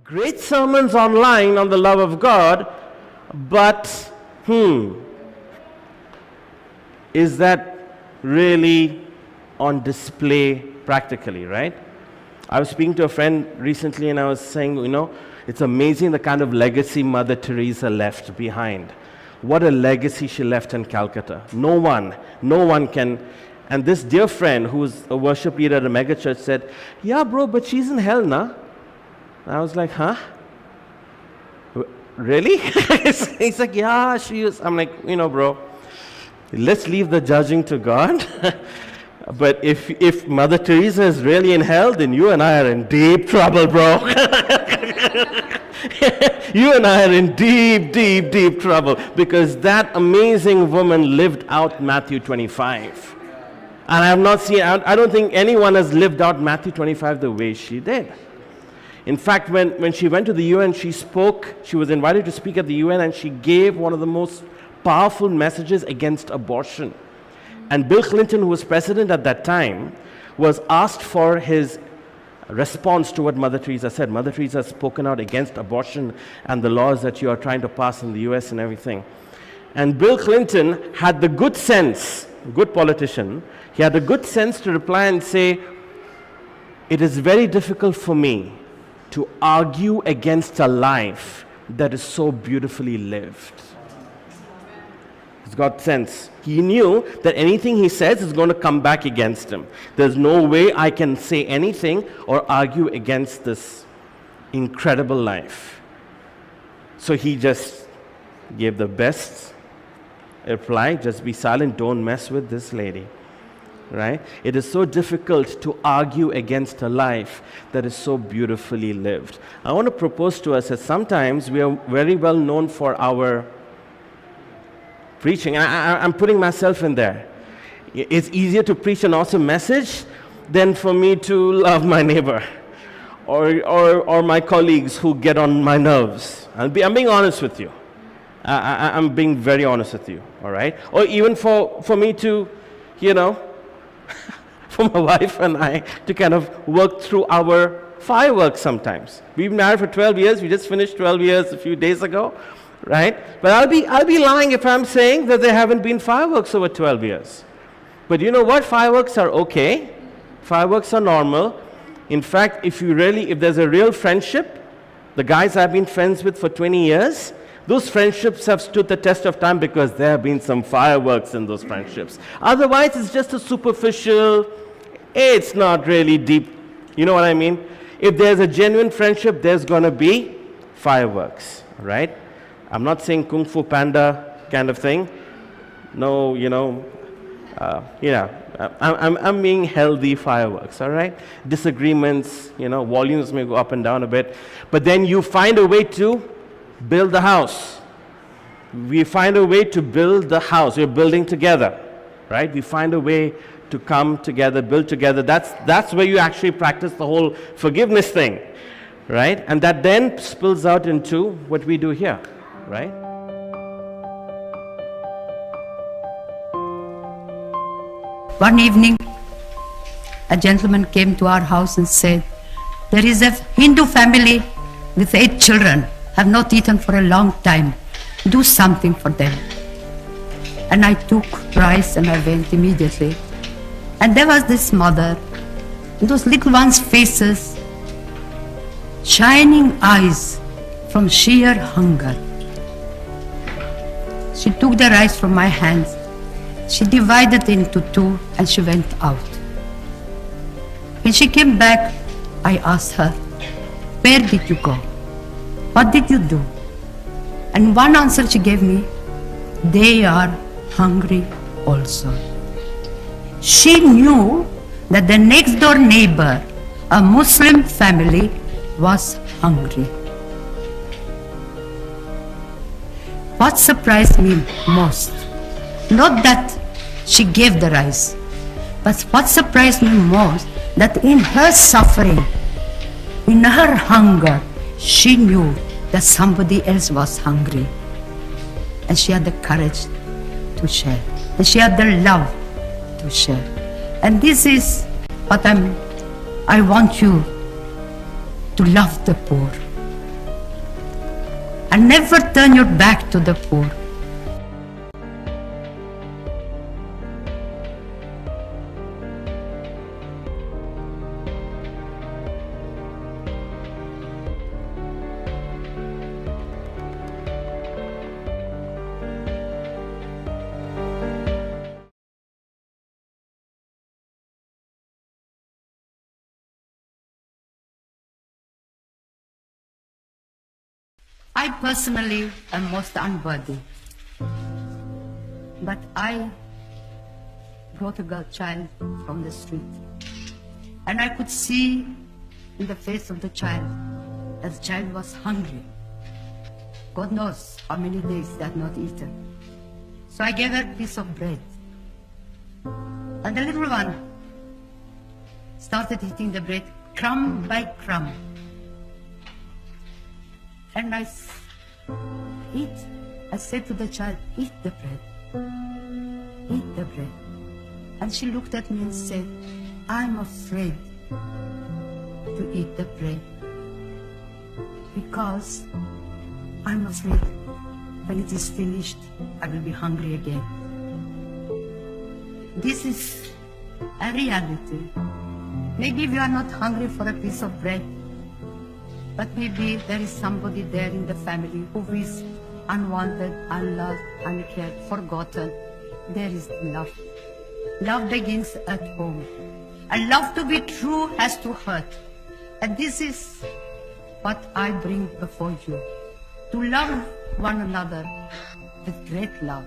Great sermons online on the love of God, but is that really on display practically, right? I was speaking to a friend recently and I was saying, it's amazing the kind of legacy Mother Teresa left behind. What a legacy she left in Calcutta. No one can. And this dear friend who was a worship leader at a mega church said, yeah bro, but she's in hell now. I was like, huh? Really? He's like, yeah, she is. I'm like, bro, let's leave the judging to God. But if Mother Teresa is really in hell, then you and I are in deep trouble, bro. You and I are in deep, deep, deep trouble, because that amazing woman lived out Matthew 25. And I have not seen, I don't think anyone has lived out Matthew 25 the way she did. In fact, when she went to the UN, she was invited to speak at the UN, and she gave one of the most powerful messages against abortion. And Bill Clinton, who was president at that time, was asked for his response to what Mother Teresa said. Mother Teresa has spoken out against abortion and the laws that you are trying to pass in the US and everything. And Bill Clinton had the good sense, good politician, he had the good sense to reply and say, it is very difficult for me to argue against a life that is so beautifully lived. He's got sense. He knew that anything he says is going to come back against him. There's no way I can say anything or argue against this incredible life. So he just gave the best reply, just be silent, don't mess with this lady. Right? It is so difficult to argue against a life that is so beautifully lived. I want to propose to us that sometimes we are very well known for our preaching. I'm putting myself in there. It's easier to preach an awesome message than for me to love my neighbor or my colleagues who get on my nerves. I'm being honest with you. I'm being very honest with you, all right? Or even for me to, for my wife and I to kind of work through our fireworks sometimes. We've been married for 12 years. We just finished 12 years a few days ago, right? But I'll be lying if I'm saying that there haven't been fireworks over 12 years. But you know what? Fireworks are okay. Fireworks are normal. In fact, if there's a real friendship, the guys I've been friends with for 20 years, those friendships have stood the test of time because there have been some fireworks in those friendships. Otherwise, it's just a superficial, it's not really deep. You know what I mean? If there's a genuine friendship, there's going to be fireworks, right? I'm not saying Kung Fu Panda kind of thing. No, I'm being healthy fireworks, all right? Disagreements, volumes may go up and down a bit. But then you find a way to build the house. We find a way to build the house. We're building together, right? We find a way to come together, build together. That's where you actually practice the whole forgiveness thing, right? And that then spills out into what we do here, right? One evening, a gentleman came to our house and said, there is a Hindu family with 8 children, have not eaten for a long time. Do something for them. And I took rice and I went immediately. And there was this mother, and those little ones' faces, shining eyes from sheer hunger. She took the rice from my hands. She divided it into 2 and she went out. When she came back, I asked her, where did you go? What did you do? And one answer she gave me, they are hungry also. She knew that the next door neighbor, a Muslim family, was hungry. What surprised me most, not that she gave the rice, but what surprised me most, that in her suffering, in her hunger, she knew that somebody else was hungry. And she had the courage to share. And she had the love to share. And this is what I want you to love the poor. and never turn your back to the poor. I personally am most unworthy, but I brought a girl child from the street, and I could see in the face of the child that the child was hungry. God knows how many days they had not eaten. So I gave her a piece of bread, and the little one started eating the bread crumb by crumb. And I said to the child, eat the bread, eat the bread. And she looked at me and said, I'm afraid to eat the bread because I'm afraid when it is finished, I will be hungry again. This is a reality. Maybe we are not hungry for a piece of bread, but maybe there is somebody there in the family who is unwanted, unloved, uncared, forgotten. There is love. Love begins at home. And love to be true has to hurt. And this is what I bring before you. To love one another with great love.